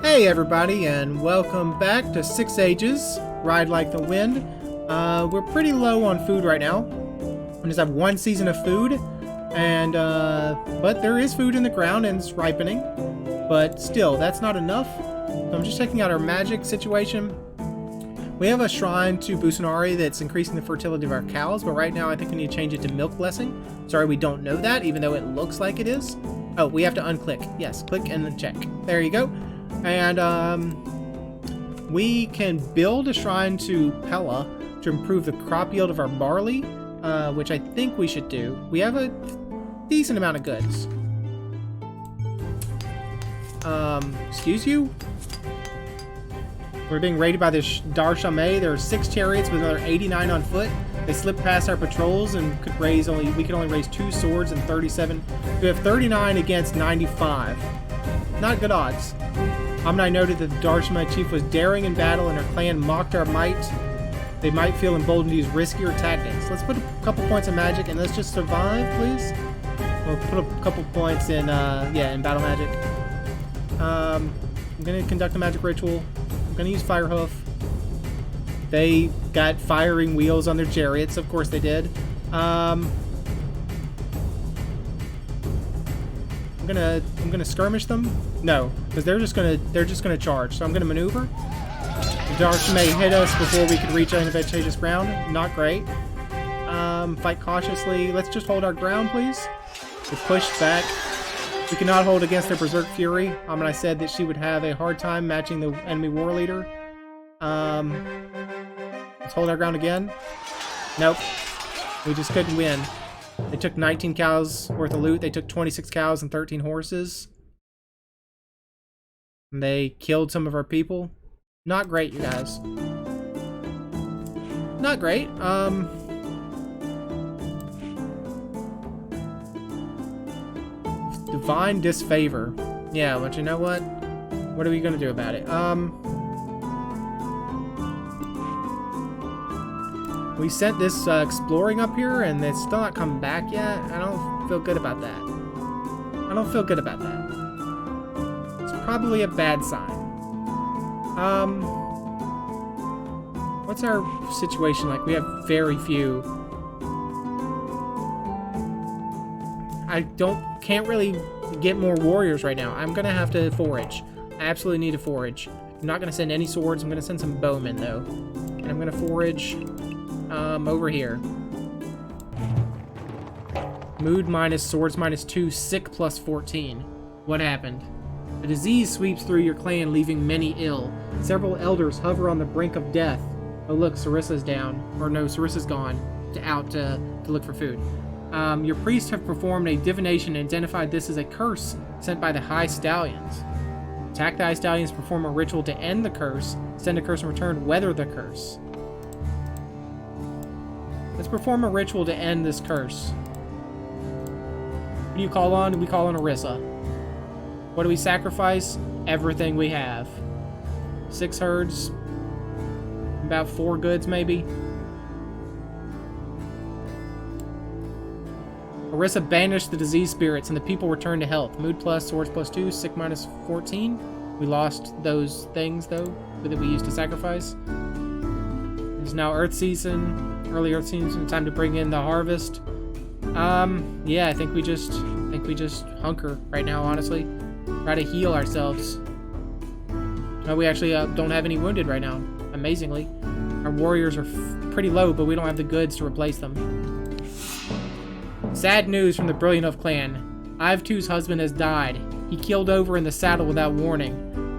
Hey everybody, and welcome back to 6 Ages, Ride Like the Wind. We're pretty low on food right now. We just have one season of food, and but there is food in the ground and it's ripening. But still, that's not enough. So I'm just checking out our magic situation. We have a shrine to Busanari that's increasing the fertility of our cows, but right now I think we need to change it to milk blessing. Sorry, we don't know that, even though it looks like it is. Oh, we have to unclick. Yes, click and then check. There you go. And we can build a shrine to Pella to improve the crop yield of our barley, which I think we should do. We have a decent amount of goods. Excuse you? We're being raided by the Dar Shamay. There are 6 chariots with another 89 on foot. They slipped past our patrols and we could only raise 2 swords and 37. We have 39 against 95. Not good odds. Amnai noted that the Dar Shamay chief was daring in battle and her clan mocked our might. They might feel emboldened to use riskier tactics. Let's put a couple points in magic and let's just survive, please. We'll put a couple points in, in battle magic. I'm gonna conduct a magic ritual. I'm gonna use Firehoof. They got firing wheels on their chariots. Of course they did. I'm gonna skirmish them. No, because they're just gonna charge. So I'm gonna maneuver. The Dark may hit us before we could reach advantageous ground. Not great. Fight cautiously. Let's just hold our ground, please. We pushed back. We cannot hold against their Berserk Fury. And I said that she would have a hard time matching the enemy war leader. Let's hold our ground again. Nope. We just couldn't win. They took 19 cows worth of loot. They took 26 cows and 13 horses. And they killed some of our people. Not great, you guys. Not great. Divine disfavor. Yeah, but you know what? What are we gonna do about it? We sent this exploring up here, and it's still not come back yet. I don't feel good about that. I don't feel good about that. It's probably a bad sign. What's our situation like? We have very few. Can't really get more warriors right now. I'm gonna have to forage. I absolutely need to forage. I'm not gonna send any swords. I'm gonna send some bowmen though, and I'm gonna forage over here. Mood minus, swords minus 2, sick plus 14. What happened? A disease sweeps through your clan, leaving many ill. Several elders hover on the brink of death. Oh look, Sarissa's down. Or no, Sarissa's gone. Out to look for food. Your priests have performed a divination and identified this as a curse sent by the High Stallions. Attack the High Stallions, perform a ritual to end the curse, send a curse in return, weather the curse. Let's perform a ritual to end this curse. Who do you call on? We call on Orisa. What do we sacrifice? Everything we have. 6 herds. About 4 goods, maybe. Orisa banished the disease spirits and the people returned to health. Mood plus, swords plus 2, sick minus 14. We lost those things, though, that we used to sacrifice. It's now Earth season. Early Earth season. Time to bring in the harvest. Yeah, I think we just hunker right now, honestly. Try to heal ourselves. We actually don't have any wounded right now, amazingly. Our warriors are pretty low, but we don't have the goods to replace them. Sad news from the Brilliant of clan. Ive2's husband has died. He killed over in the saddle without warning.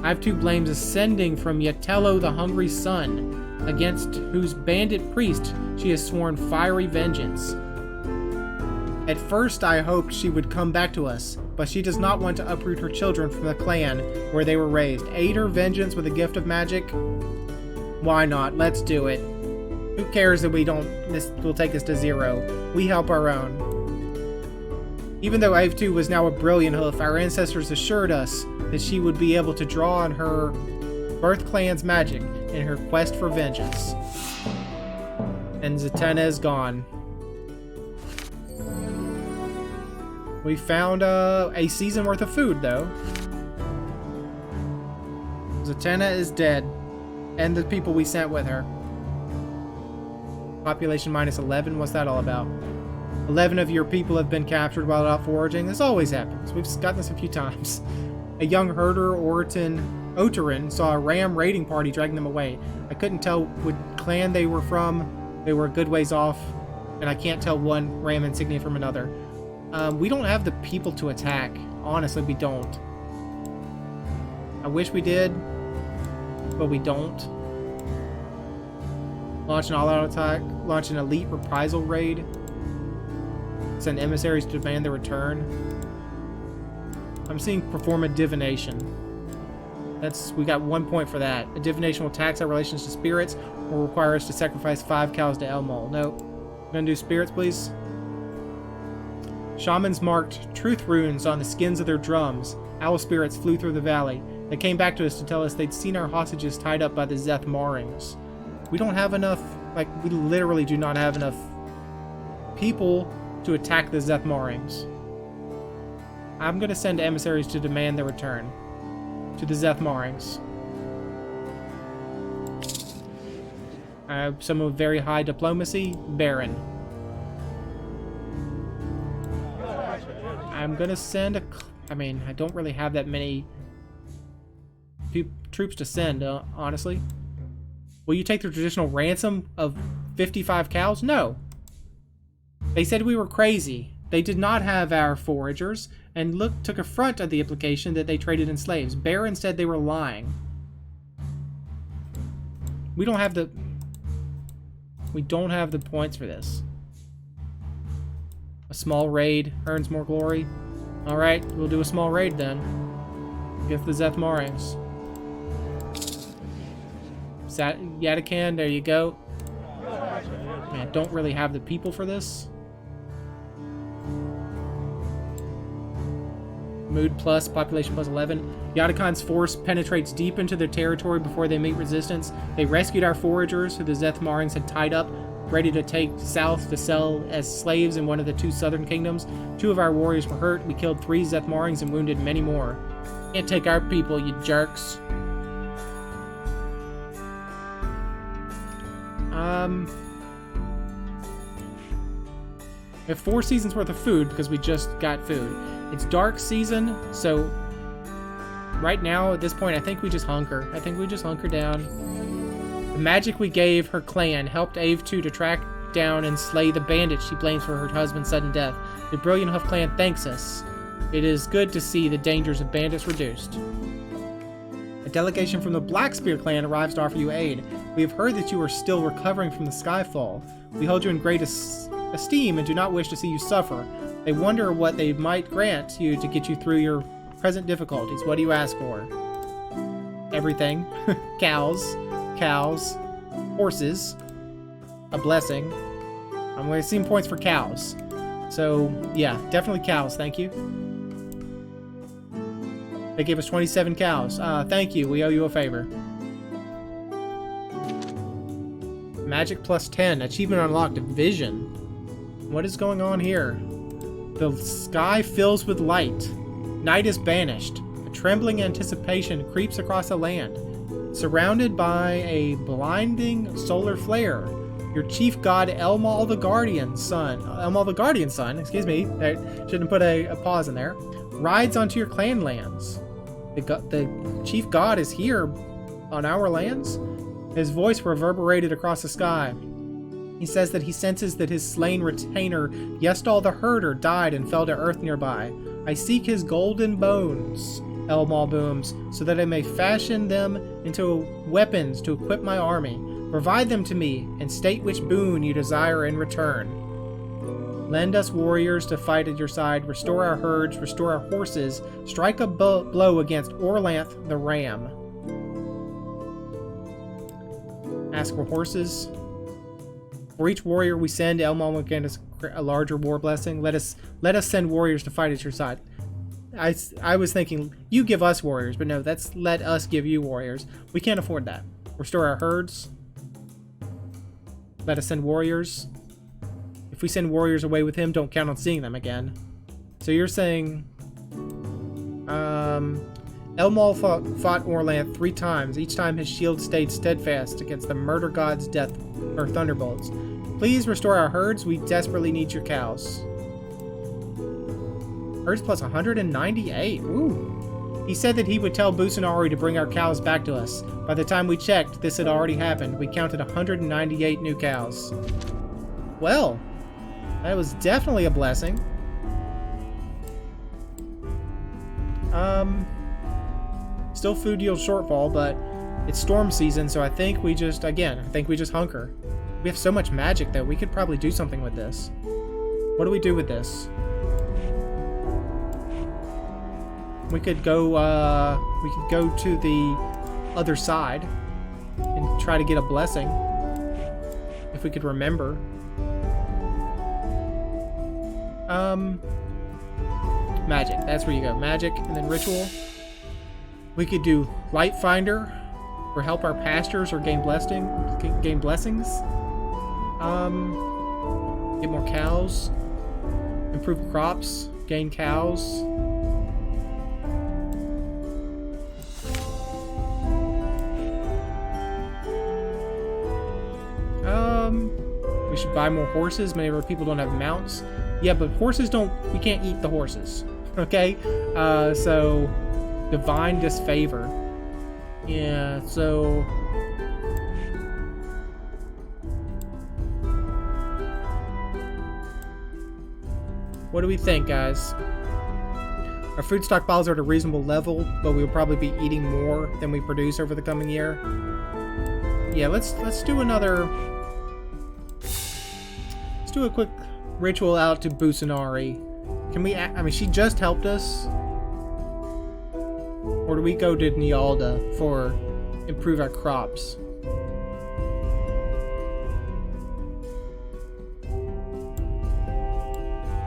Ive2 blames ascending from Yatello the Hungry Sun, against whose bandit priest she has sworn fiery vengeance. At first I hoped she would come back to us, but she does not want to uproot her children from the clan where they were raised. Aid her vengeance with a gift of magic? Why not? Let's do it. Who cares that we'll take this to 0. We help our own. Even though Ive2 was now a Brilliant Hoof, our ancestors assured us that she would be able to draw on her birth clan's magic in her quest for vengeance. And Zatanna is gone. We found a season worth of food, though. Zatanna is dead. And the people we sent with her. Population minus 11. What's that all about? 11 of your people have been captured while out foraging. This always happens. We've gotten this a few times. A young herder, Oterin, saw a ram raiding party dragging them away. I couldn't tell what clan they were from. They were a good ways off. And I can't tell one ram insignia from another. We don't have the people to attack. Honestly, we don't. I wish we did. But we don't. Launch an all-out attack. Launch an elite reprisal raid. Send emissaries to demand their return. I'm seeing perform a divination. We got 1 point for that. A divination will tax our relations to spirits or require us to sacrifice 5 cows to Elmol. Nope. Gonna do spirits, please. Shamans marked truth runes on the skins of their drums. Owl spirits flew through the valley. They came back to us to tell us they'd seen our hostages tied up by the Zeth Marings. We don't have enough, we literally do not have enough people to attack the Zeth Marings. I'm going to send emissaries to demand their return to the Zeth Marings. I have someone with very high diplomacy, Baron. I'm going to send I don't really have that many troops to send, honestly. Will you take the traditional ransom of 55 cows? No. They said we were crazy. They did not have our foragers, and took affront at the implication that they traded in slaves. Baron said they were lying. We don't have the points for this. A small raid earns more glory. Alright, we'll do a small raid then. Against the Zeth Marings. Yatakan, there you go. Man, don't really have the people for this. Mood plus, population plus 11. Yatakan's force penetrates deep into their territory before they meet resistance. They rescued our foragers, who the Zeth Marings had tied up, ready to take south to sell as slaves in one of the 2 southern kingdoms. 2 of our warriors were hurt. We killed 3 Zeth Marings and wounded many more. Can't take our people, you jerks. We have 4 seasons worth of food because we just got food. It's dark season, so right now at this point I think we just hunker. I think we just hunker down. The magic we gave her clan helped Ave 2 to track down and slay the bandit she blames for her husband's sudden death. The Brilliant Hoof clan thanks us. It is good to see the dangers of bandits reduced. A delegation from the Blackspear clan arrives to offer you aid. We have heard that you are still recovering from the Skyfall. We hold you in great esteem and do not wish to see you suffer. They wonder what they might grant you to get you through your present difficulties. What do you ask for? Everything. Cows, horses, a blessing. I'm going to see points for cows. So, yeah, definitely cows, thank you. They gave us 27 cows. Thank you, we owe you a favor. Magic plus 10, achievement unlocked, vision. What is going on here? The sky fills with light. Night is banished. A trembling anticipation creeps across the land. Surrounded by a blinding solar flare, your chief god Elmol the Guardian Son, excuse me, I shouldn't put a pause in there, rides onto your clan lands. The chief god is here on our lands. His voice reverberated across the sky. He says that he senses that his slain retainer, Yestal the Herder, died and fell to earth nearby. I seek his golden bones, Elmol booms, so that I may fashion them into weapons to equip my army. Provide them to me, and state which boon you desire in return. Lend us warriors to fight at your side, restore our herds, restore our horses, strike a blow against Orlanth the Ram. Ask for horses. For each warrior we send, Elmol will grant us a larger war blessing. Let us send warriors to fight at your side. I was thinking, you give us warriors, but no, that's let us give you warriors. We can't afford that. Restore our herds. Let us send warriors. If we send warriors away with him, don't count on seeing them again. So you're saying, Elmal fought Orlanth 3 times. Each time his shield stayed steadfast against the murder god's death or thunderbolts. Please restore our herds. We desperately need your cows. Herds plus 198. Ooh. He said that he would tell Busanari to bring our cows back to us. By the time we checked, this had already happened. We counted 198 new cows. Well, that was definitely a blessing. Still food yield shortfall, but it's storm season, so I think we just, hunker. We have so much magic, though. We could probably do something with this. What do we do with this? We could go to the other side and try to get a blessing. If we could remember. Magic. That's where you go. Magic, and then ritual. We could do Light Finder, or help our pastors, or gain blessings. Get more cows. Improve crops. Gain cows. We should buy more horses. Many of our people don't have mounts. Yeah, but horses we can't eat the horses. Okay? So, divine disfavor. Yeah, so... What do we think, guys? Our food stockpiles are at a reasonable level, but we'll probably be eating more than we produce over the coming year. Yeah, let's do another... Let's do a quick ritual out to Busanari. Can we... I mean, she just helped us. Or do we go to Nialda for improve our crops?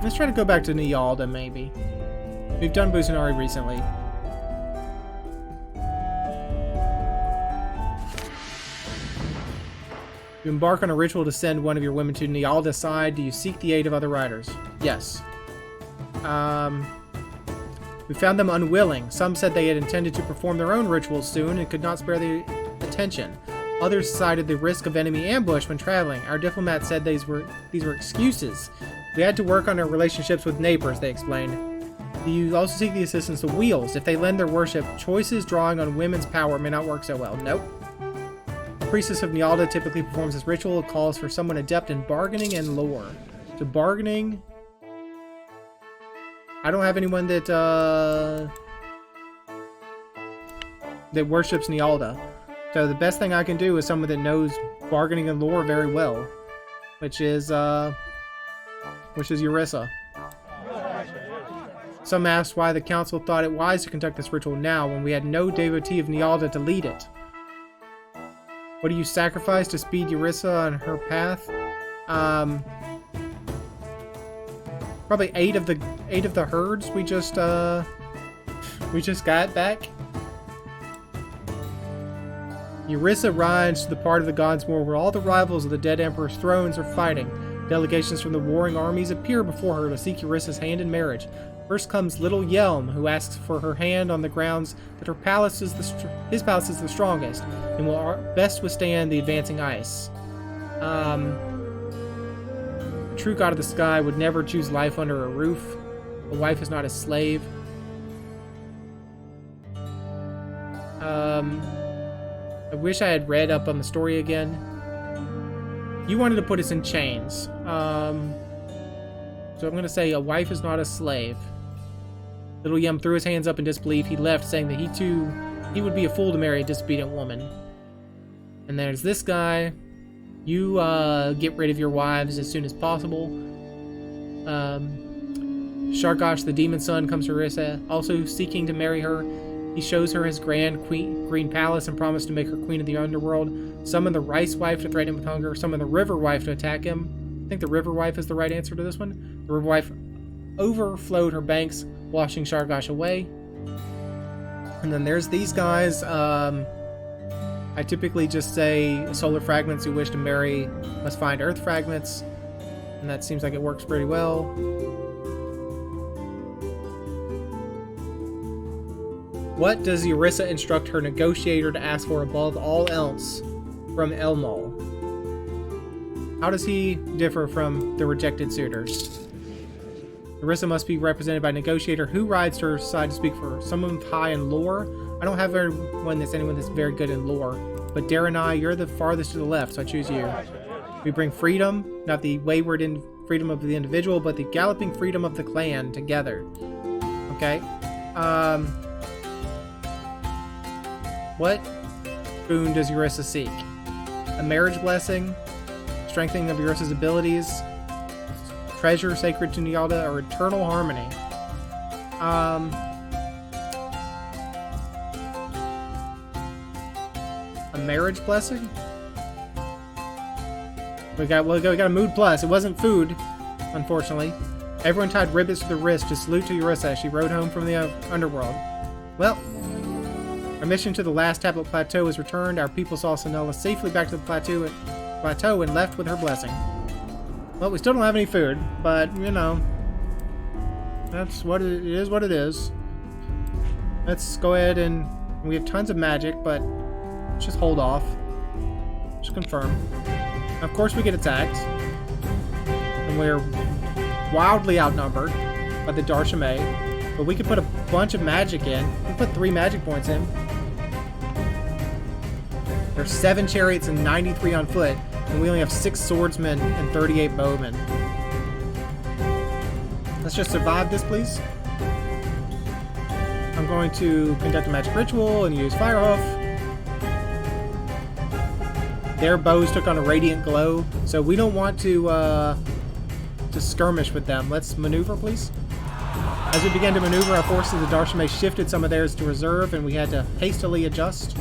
Let's try to go back to Nialda, maybe. We've done Busanari recently. You embark on a ritual to send one of your women to Nialda's side. Do you seek the aid of other riders? Yes. We found them unwilling. Some said they had intended to perform their own rituals soon and could not spare the attention. Others cited the risk of enemy ambush when traveling. Our diplomat said these were excuses. We had to work on our relationships with neighbors, they explained. You also seek the assistance of wheels. If they lend their worship, choices drawing on women's power may not work so well. Nope. The priestess of Nialda typically performs this ritual. It calls for someone adept in bargaining and lore. So bargaining... I don't have anyone that worships Nialda. So the best thing I can do is someone that knows bargaining and lore very well. Which is Eurissa. Some asked why the council thought it wise to conduct this ritual now when we had no devotee of Nialda to lead it. What do you sacrifice to speed Eurissa on her path? Probably eight of the herds we just got back. Eurissa rides to the part of the gods' war where all the rivals of the dead emperor's thrones are fighting. Delegations from the warring armies appear before her to seek Eurissa's hand in marriage. First comes little Yelm, who asks for her hand on the grounds that his palace is the strongest and will best withstand the advancing ice. The true god of the sky would never choose life under a roof. A wife is not a slave. I wish I had read up on the story again. You wanted to put us in chains. So I'm going to say a wife is not a slave. Little Yem threw his hands up in disbelief. He left, saying that he would be a fool to marry a disobedient woman. And there's this guy. You get rid of your wives as soon as possible. Shargosh, the demon son, comes to Rissa, also seeking to marry her. He shows her his grand green palace and promised to make her queen of the underworld. Summon the rice wife to threaten him with hunger. Summon the river wife to attack him. I think the river wife is the right answer to this one. The river wife overflowed her banks, washing Shargosh away. And then there's these guys. I typically just say solar fragments who wish to marry must find earth fragments. And that seems like it works pretty well. What does Eurissa instruct her negotiator to ask for above all else from Elmal? How does he differ from the rejected suitors? Eurissa must be represented by a negotiator who rides to her side to speak for her. Someone high in lore. I don't have anyone that's very good in lore. But Darenai, you're the farthest to the left, so I choose you. We bring freedom, not the wayward freedom of the individual, but the galloping freedom of the clan together. Okay. What boon does Eurissa seek? A marriage blessing? Strengthening of Eurissa's abilities? Treasure sacred to Nyalda, or eternal harmony? A marriage blessing? We got a mood plus. It wasn't food, unfortunately. Everyone tied ribbons to the wrist to salute to Eurissa as she rode home from the underworld. Well, our mission to the last tablet plateau is returned. Our people saw Sonella safely back to the plateau and left with her blessing. Well, we still don't have any food, but, you know, that's what it is, what it is. Let's go ahead and... We have tons of magic, but let's just hold off. Just confirm. Of course we get attacked. And we're wildly outnumbered by the Darshame. But we could put a bunch of magic in. We put 3 magic points in. There's 7 chariots and 93 on foot. And we only have 6 swordsmen and 38 bowmen. Let's just survive this, please. I'm going to conduct a magic ritual and use Firehoof. Their bows took on a radiant glow, so we don't want to skirmish with them. Let's maneuver, please. As we began to maneuver, our forces, the Darshame shifted some of theirs to reserve, and we had to hastily adjust.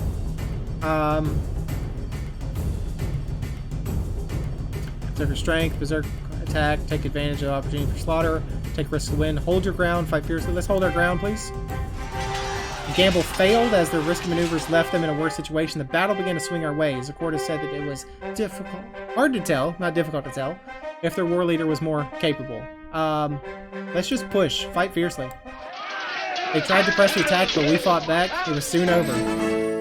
Berserker strength, berserk attack, take advantage of the opportunity for slaughter, take risks to win, hold your ground, fight fiercely. Let's hold our ground, please. The gamble failed as their risky maneuvers left them in a worse situation. The battle began to swing our ways. The court has said that it was hard to tell, not difficult to tell, if their war leader was more capable. Let's just push, fight fiercely. They tried to press the attack, but we fought back. It was soon over.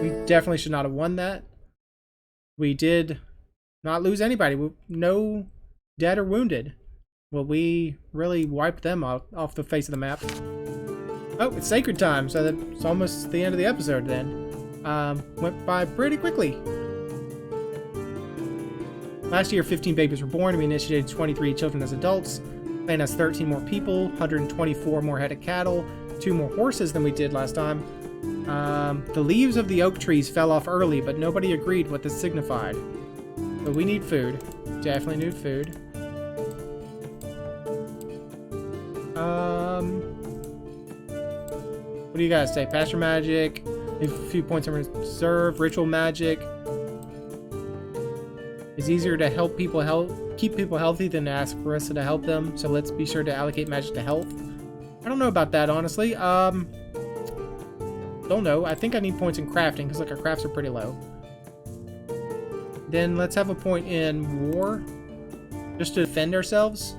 We definitely should not have won that. We did not lose anybody. No dead or wounded. Well, we really wiped them off the face of the map. Oh, it's sacred time, so that's almost the end of the episode then. Went by pretty quickly. Last year, 15 babies were born. We initiated 23 children as adults. Clan has 13 more people, 124 more head of cattle, 2 more horses than we did last time. The leaves of the oak trees fell off early, but nobody agreed what this signified. But we need food. Definitely need food. What do you guys say? Pasture magic, a few points in reserve, ritual magic. It's easier to help people keep people healthy than to ask Eurissa to help them, so let's be sure to allocate magic to health. I don't know about that, honestly. Don't know. I think I need points in crafting, because look, our crafts are pretty low. Then let's have a point in war, just to defend ourselves.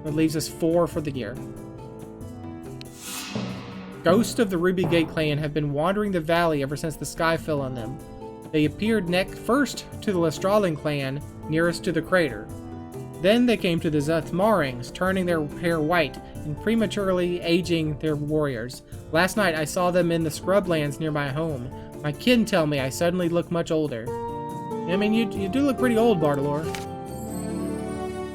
That leaves us 4 for the year. Ghosts of the Ruby Gate clan have been wandering the valley ever since the sky fell on them. They appeared first to the Lestraling clan, nearest to the crater. Then they came to the Zathmarings, turning their hair white and prematurely aging their warriors. Last night I saw them in the scrublands near my home. My kin tell me I suddenly look much older. I mean, you do look pretty old, Bartalor.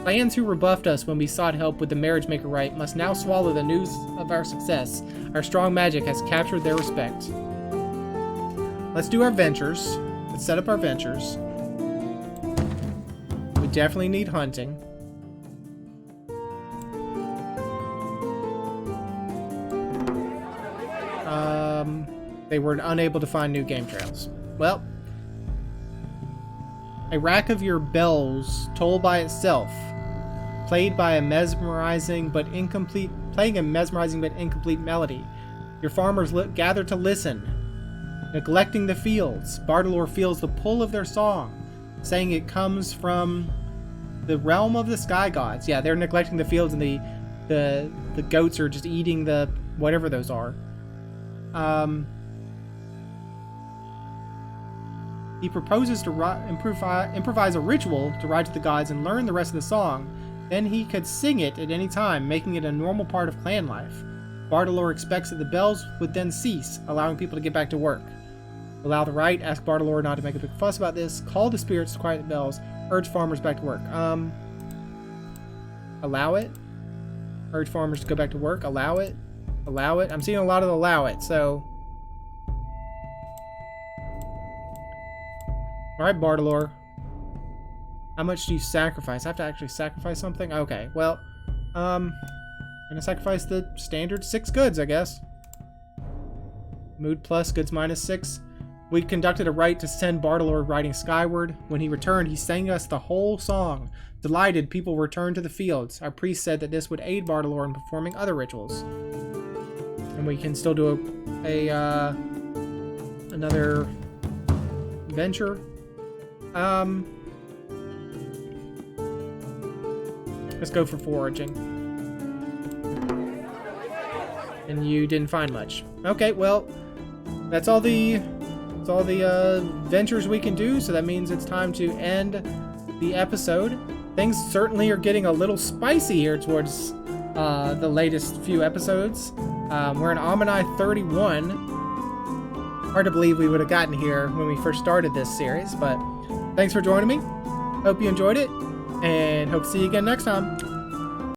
Clans who rebuffed us when we sought help with the marriage maker rite must now swallow the news of our success. Our strong magic has captured their respect. Let's do our ventures. Let's set up our ventures. We definitely need hunting. They were unable to find new game trails. Well, a rack of your bells toll by itself, playing a mesmerizing but incomplete melody. Your farmers gather to listen, neglecting the fields. Bartalor feels the pull of their song, saying it comes from the realm of the sky gods. Yeah, they're neglecting the fields, and the goats are just eating the whatever those are. He proposes to improvise a ritual to ride to the gods and learn the rest of the song. Then he could sing it at any time, making it a normal part of clan life. Bartalor expects that the bells would then cease, allowing people to get back to work. Allow the rite, ask Bartalor not to make a big fuss about this, call the spirits to quiet the bells, urge farmers back to work. Allow it? Urge farmers to go back to work, allow it? Allow it? I'm seeing a lot of allow it, so... Alright, Bartalor. How much do you sacrifice? I have to actually sacrifice something? Okay, well, I'm gonna sacrifice the standard 6 goods, I guess. Mood plus, goods minus 6. We conducted a rite to send Bartalor riding skyward. When he returned, he sang us the whole song. Delighted, people returned to the fields. Our priest said that this would aid Bartalor in performing other rituals. And we can still do another venture. Let's go for foraging. And you didn't find much. Okay, well, that's all the ventures we can do, so that means it's time to end the episode. Things certainly are getting a little spicy here towards the latest few episodes. We're in Ammonai 31. Hard to believe we would have gotten here when we first started this series, but thanks for joining me. Hope you enjoyed it, and hope to see you again next time.